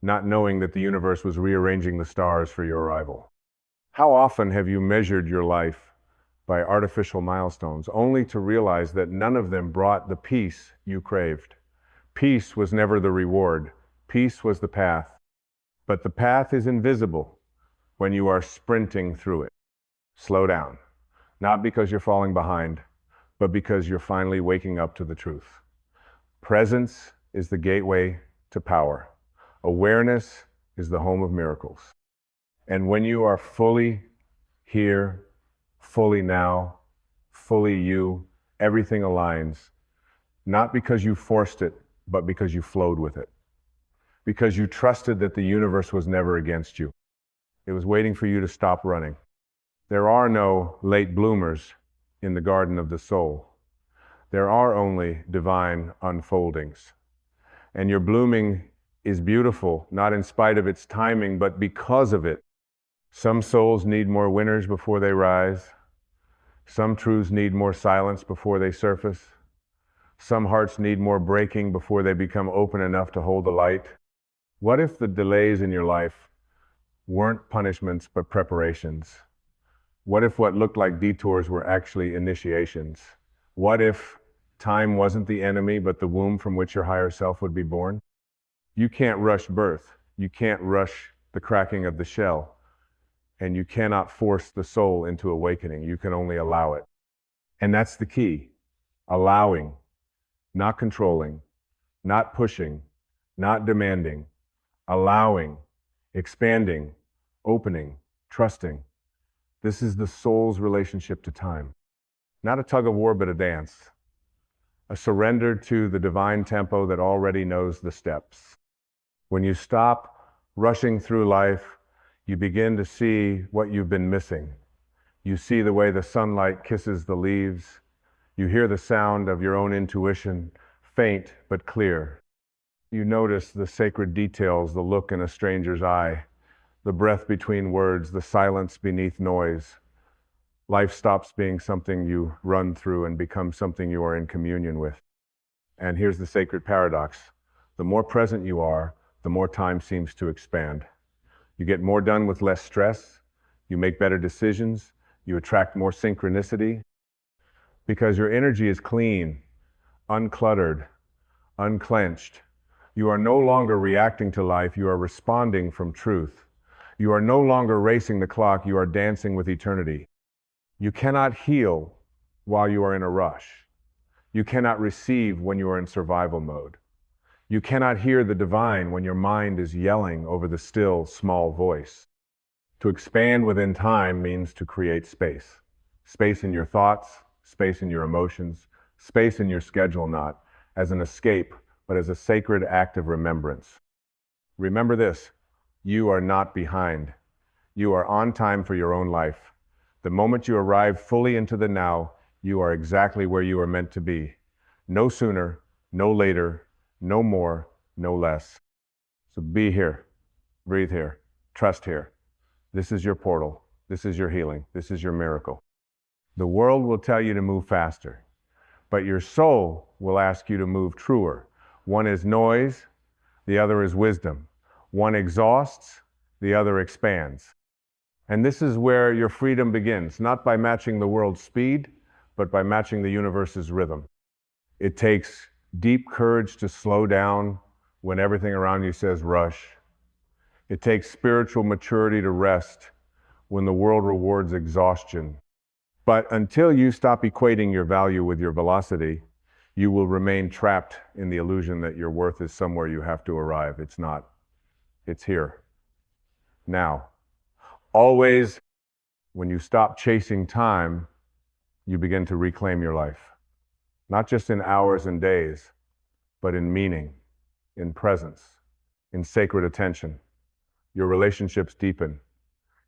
S2: not knowing that the universe was rearranging the stars for your arrival? How often have you measured your life by artificial milestones, only to realize that none of them brought the peace you craved? Peace was never the reward. Peace was the path. But the path is invisible when you are sprinting through it. Slow down, not because you're falling behind, but because you're finally waking up to the truth. Presence is the gateway to power. Awareness is the home of miracles. And when you are fully here, fully now, fully you, everything aligns, not because you forced it, but because you flowed with it. Because you trusted that the universe was never against you. It was waiting for you to stop running. There are no late bloomers in the garden of the soul. There are only divine unfoldings. And your blooming is beautiful, not in spite of its timing, but because of it. Some souls need more winners before they rise. Some truths need more silence before they surface. Some hearts need more breaking before they become open enough to hold the light. What if the delays in your life weren't punishments but preparations? What if what looked like detours were actually initiations? What if time wasn't the enemy but the womb from which your higher self would be born? You can't rush birth. You can't rush the cracking of the shell. And you cannot force the soul into awakening. You can only allow it. And that's the key. Allowing, not controlling, not pushing, not demanding. Allowing, expanding, opening, trusting. This is the soul's relationship to time. Not a tug of war, but a dance. A surrender to the divine tempo that already knows the steps. When you stop rushing through life, you begin to see what you've been missing. You see the way the sunlight kisses the leaves. You hear the sound of your own intuition, faint but clear. You notice the sacred details, the look in a stranger's eye, the breath between words, the silence beneath noise. Life stops being something you run through and becomes something you are in communion with. And here's the sacred paradox. The more present you are, the more time seems to expand. You get more done with less stress. You make better decisions. You attract more synchronicity because your energy is clean, uncluttered, unclenched. You are no longer reacting to life. You are responding from truth. You are no longer racing the clock. You are dancing with eternity. You cannot heal while you are in a rush. You cannot receive when you are in survival mode. You cannot hear the divine when your mind is yelling over the still, small voice. To expand within time means to create space. Space in your thoughts, space in your emotions, space in your schedule, not as an escape, but as a sacred act of remembrance. Remember this, you are not behind. You are on time for your own life. The moment you arrive fully into the now, you are exactly where you are meant to be. No sooner, no later, no more, no less. So be here, breathe here, trust here. This is your portal. This is your healing. This is your miracle. The world will tell you to move faster, but your soul will ask you to move truer. One is noise, the other is wisdom. One exhausts, the other expands. And this is where your freedom begins, not by matching the world's speed, but by matching the universe's rhythm. It takes deep courage to slow down when everything around you says rush. It takes spiritual maturity to rest when the world rewards exhaustion. But until you stop equating your value with your velocity, you will remain trapped in the illusion that your worth is somewhere you have to arrive. It's not. It's here. Now. Always, when you stop chasing time, you begin to reclaim your life. Not just in hours and days, but in meaning, in presence, in sacred attention. Your relationships deepen.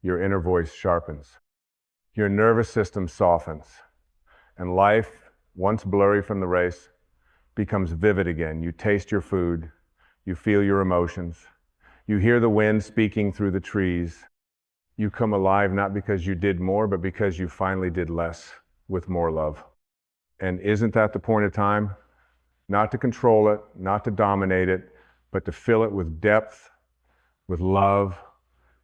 S2: Your inner voice sharpens. Your nervous system softens. And life, once blurry from the race, becomes vivid again. You taste your food. You feel your emotions. You hear the wind speaking through the trees. You come alive not because you did more, but because you finally did less with more love. And isn't that the point of time? Not to control it, not to dominate it, but to fill it with depth, with love,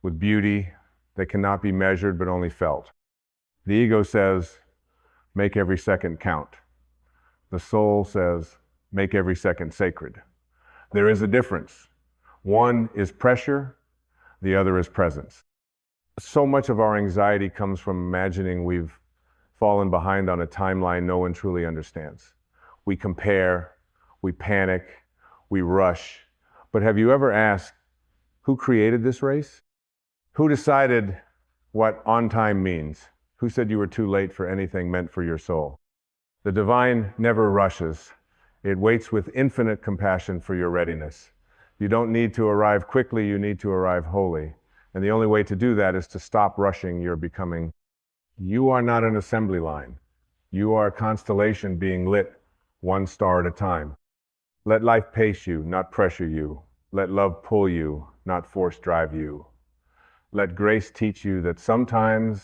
S2: with beauty that cannot be measured but only felt. The ego says, make every second count. The soul says, make every second sacred. There is a difference. One is pressure, the other is presence. So much of our anxiety comes from imagining we've fallen behind on a timeline no one truly understands. We compare, we panic, we rush. But have you ever asked, who created this race? Who decided what on time means? Who said you were too late for anything meant for your soul? The divine never rushes. It waits with infinite compassion for your readiness. You don't need to arrive quickly, you need to arrive wholly. And the only way to do that is to stop rushing your becoming. You are not an assembly line. You are a constellation being lit one star at a time. Let life pace you, not pressure you. Let love pull you, not force drive you. Let grace teach you that sometimes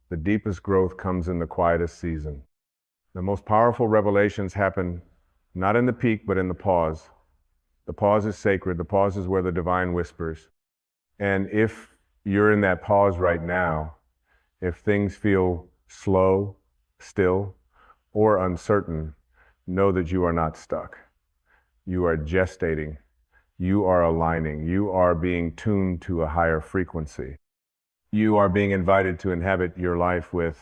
S2: the deepest growth comes in the quietest season. The most powerful revelations happen not in the peak, but in the pause. The pause is sacred. The pause is where the divine whispers. And if you're in that pause right now, if things feel slow, still, or uncertain, know that you are not stuck. You are gestating. You are aligning. You are being tuned to a higher frequency. You are being invited to inhabit your life with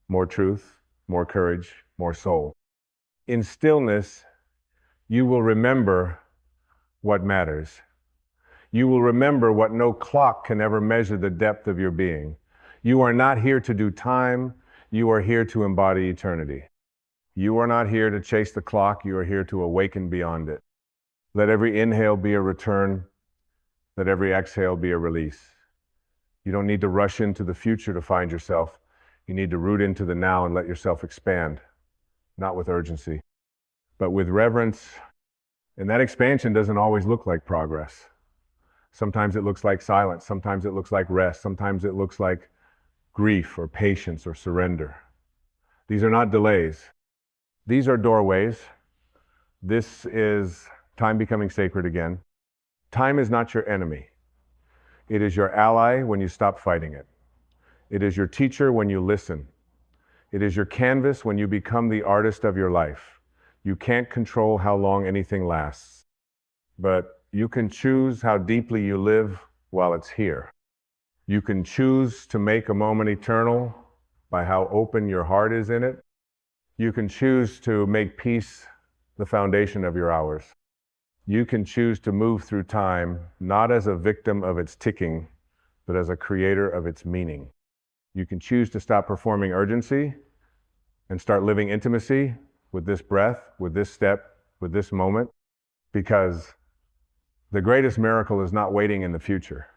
S2: more truth, more courage, more soul. In stillness, you will remember what matters. You will remember what no clock can ever measure the depth of your being. You are not here to do time. You are here to embody eternity. You are not here to chase the clock. You are here to awaken beyond it. Let every inhale be a return. Let every exhale be a release. You don't need to rush into the future to find yourself. You need to root into the now and let yourself expand, not with urgency, but with reverence. And that expansion doesn't always look like progress. Sometimes it looks like silence. Sometimes it looks like rest. Sometimes it looks like grief or patience or surrender. These are not delays. These are doorways. This is time becoming sacred again. Time is not your enemy. It is your ally when you stop fighting it. It is your teacher when you listen. It is your canvas when you become the artist of your life. You can't control how long anything lasts, but you can choose how deeply you live while it's here. You can choose to make a moment eternal by how open your heart is in it. You can choose to make peace the foundation of your hours. You can choose to move through time, not as a victim of its ticking, but as a creator of its meaning. You can choose to stop performing urgency and start living intimacy with this breath, with this step, with this moment, because the greatest miracle is not waiting in the future.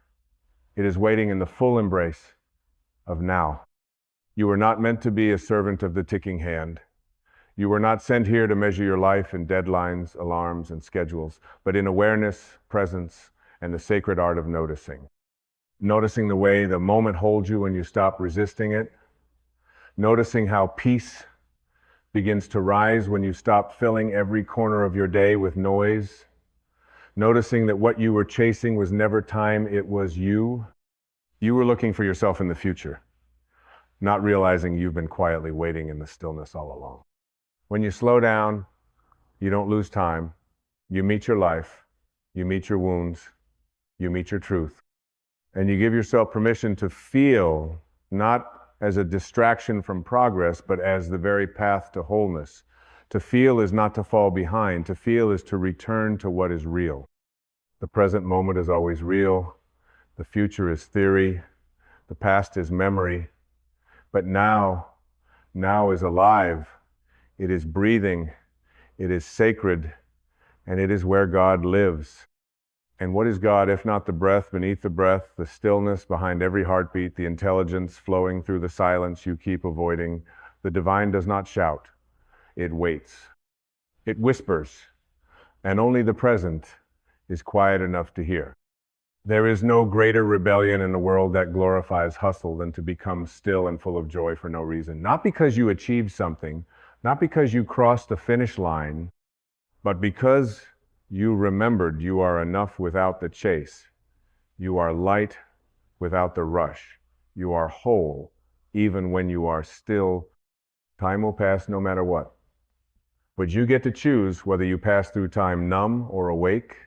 S2: It is waiting in the full embrace of now. You were not meant to be a servant of the ticking hand. You were not sent here to measure your life in deadlines, alarms, and schedules, but in awareness, presence, and the sacred art of noticing. Noticing the way the moment holds you when you stop resisting it. Noticing how peace begins to rise when you stop filling every corner of your day with noise. Noticing that what you were chasing was never time, it was you. You were looking for yourself in the future, not realizing you've been quietly waiting in the stillness all along. When you slow down, you don't lose time. You meet your life, you meet your wounds, you meet your truth. And you give yourself permission to feel, not as a distraction from progress, but as the very path to wholeness. To feel is not to fall behind. To feel is to return to what is real. The present moment is always real. The future is theory. The past is memory. But now is alive. It is breathing. It is sacred. and it is where God lives. And what is God if not the breath beneath the breath, the stillness behind every heartbeat, the intelligence flowing through the silence you keep avoiding? The divine does not shout, it waits. It whispers, and only the present is quiet enough to hear. There is no greater rebellion in a world that glorifies hustle than to become still and full of joy for no reason. Not because you achieved something, not because you crossed the finish line, but because you remembered you are enough without the chase. You are light without the rush. You are whole even when you are still. Time will pass no matter what. But you get to choose whether you pass through time numb or awake,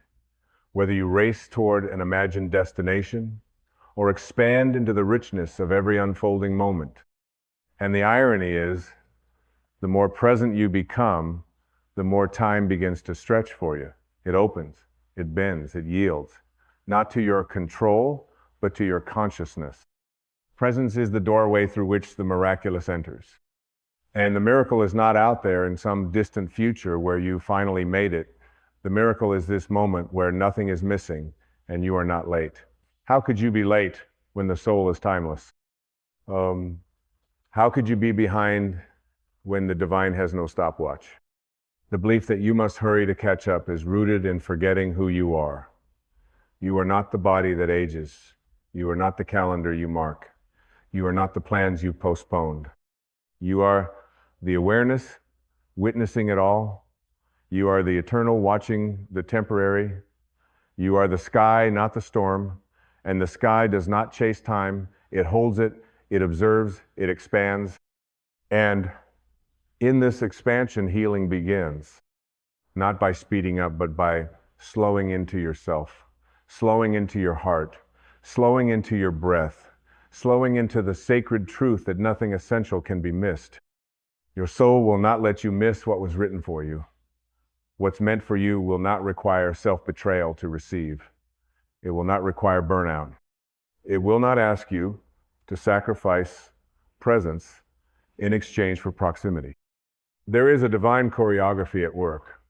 S2: whether you race toward an imagined destination, or expand into the richness of every unfolding moment. And the irony is, the more present you become, the more time begins to stretch for you. It opens, it bends, it yields, not to your control, but to your consciousness. Presence is the doorway through which the miraculous enters. And the miracle is not out there in some distant future where you finally made it. The miracle is this moment where nothing is missing and you are not late. How could you be late when the soul is timeless? How could you be behind when the divine has no stopwatch? The belief that you must hurry to catch up is rooted in forgetting who you are. You are not the body that ages. You are not the calendar you mark. You are not the plans you postponed. You are the awareness, witnessing it all. You are the eternal, watching the temporary. You are the sky, not the storm. And the sky does not chase time. It holds it, it observes, it expands. And in this expansion, healing begins, not by speeding up, but by slowing into yourself, slowing into your heart, slowing into your breath, slowing into the sacred truth that nothing essential can be missed. Your soul will not let you miss what was written for you. What's meant for you will not require self-betrayal to receive. It will not require burnout. It will not ask you to sacrifice presence in exchange for proximity. There is a divine choreography at work,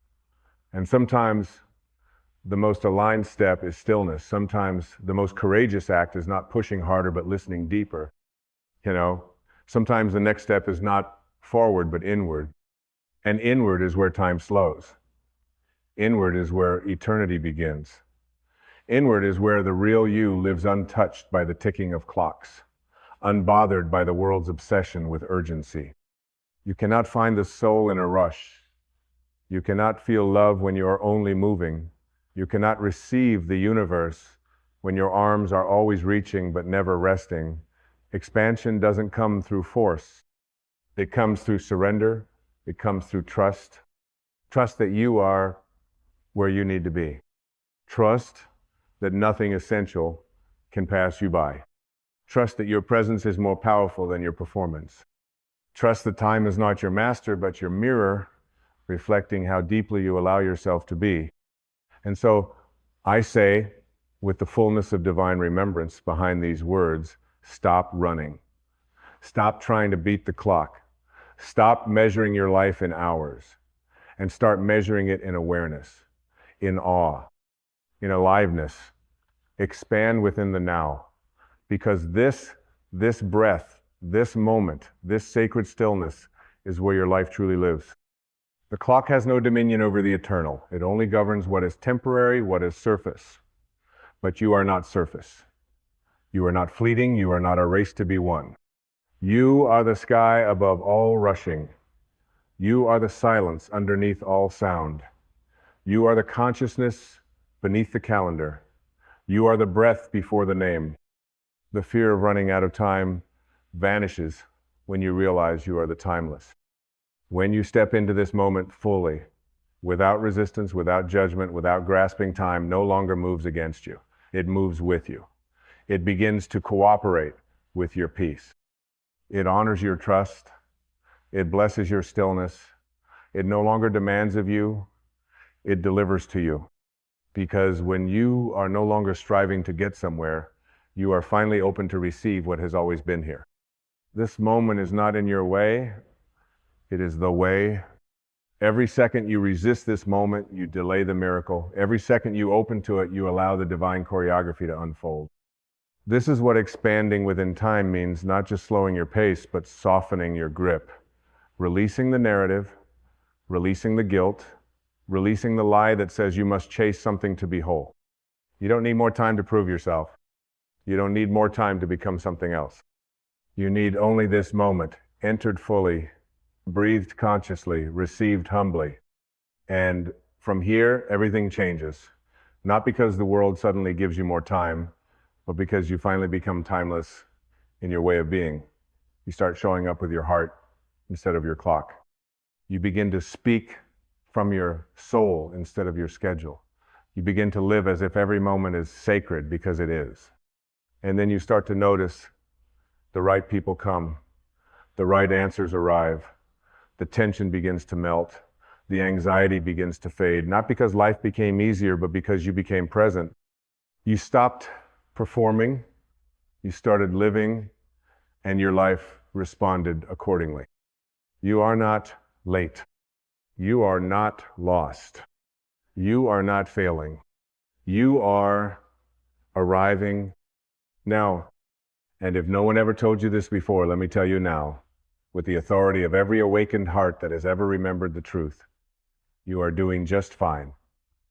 S2: and sometimes the most aligned step is stillness. Sometimes the most courageous act is not pushing harder, but listening deeper. Sometimes the next step is not forward, but inward. And inward is where time slows. Inward is where eternity begins. Inward is where the real you lives untouched by the ticking of clocks, unbothered by the world's obsession with urgency. You cannot find the soul in a rush. You cannot feel love when you are only moving. You cannot receive the universe when your arms are always reaching but never resting. Expansion doesn't come through force. It comes through surrender. It comes through trust. Trust that you are where you need to be. Trust that nothing essential can pass you by. Trust that your presence is more powerful than your performance. Trust that time is not your master, but your mirror, reflecting how deeply you allow yourself to be. And so I say, with the fullness of divine remembrance behind these words, stop running. Stop trying to beat the clock. Stop measuring your life in hours and start measuring it in awareness, in awe, in aliveness. Expand within the now, because this breath, this moment, this sacred stillness is where your life truly lives. The clock has no dominion over the eternal. It only governs what is temporary, what is surface. But you are not surface. You are not fleeting. You are not a race to be won. You are the sky above all rushing. You are the silence underneath all sound. You are the consciousness beneath the calendar. You are the breath before the name. The fear of running out of time vanishes when you realize you are the timeless. When you step into this moment fully, without resistance, without judgment, without grasping, time no longer moves against you. It moves with you. It begins to cooperate with your peace. It honors your trust. It blesses your stillness. It no longer demands of you. It delivers to you. Because when you are no longer striving to get somewhere, you are finally open to receive what has always been here. This moment is not in your way. It is the way. Every second you resist this moment, you delay the miracle. Every second you open to it, you allow the divine choreography to unfold. This is what expanding within time means, not just slowing your pace, but softening your grip. Releasing the narrative, releasing the guilt, releasing the lie that says you must chase something to be whole. You don't need more time to prove yourself. You don't need more time to become something else. You need only this moment, entered fully, breathed consciously, received humbly. And from here, everything changes. Not because the world suddenly gives you more time, but because you finally become timeless in your way of being. You start showing up with your heart instead of your clock. You begin to speak from your soul instead of your schedule. You begin to live as if every moment is sacred because it is. And then you start to notice the right people come, the right answers arrive, the tension begins to melt, the anxiety begins to fade, not because life became easier, but because you became present. You stopped performing, you started living, and your life responded accordingly. You are not late. You are not lost. You are not failing. You are arriving now. And if no one ever told you this before, let me tell you now, with the authority of every awakened heart that has ever remembered the truth, you are doing just fine.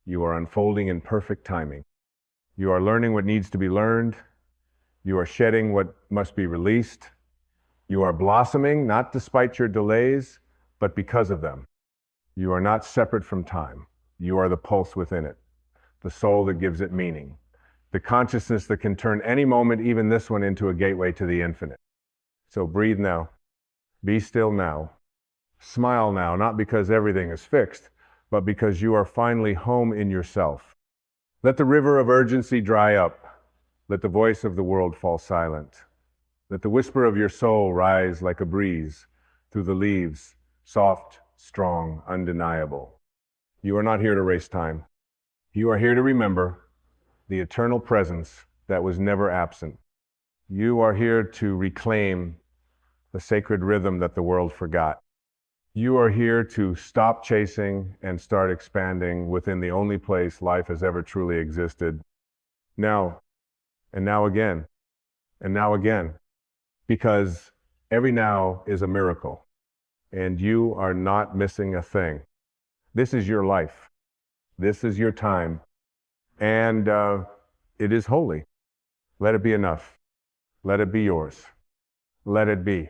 S2: You are unfolding in perfect timing. You are learning what needs to be learned. You are shedding what must be released. You are blossoming, not despite your delays, but because of them. You are not separate from time. You are the pulse within it, the soul that gives it meaning, the consciousness that can turn any moment, even this one, into a gateway to the infinite. So breathe now. Be still now. Smile now, not because everything is fixed, but because you are finally home in yourself. Let the river of urgency dry up. Let the voice of the world fall silent. Let the whisper of your soul rise like a breeze through the leaves, soft, strong, undeniable. You are not here to waste time. You are here to remember the eternal presence that was never absent. You are here to reclaim the sacred rhythm that the world forgot. You are here to stop chasing and start expanding within the only place life has ever truly existed. Now, and now again, and now again, because every now is a miracle, and you are not missing a thing. This is your life. This is your time, and it is holy. Let it be enough. Let it be yours. Let it be.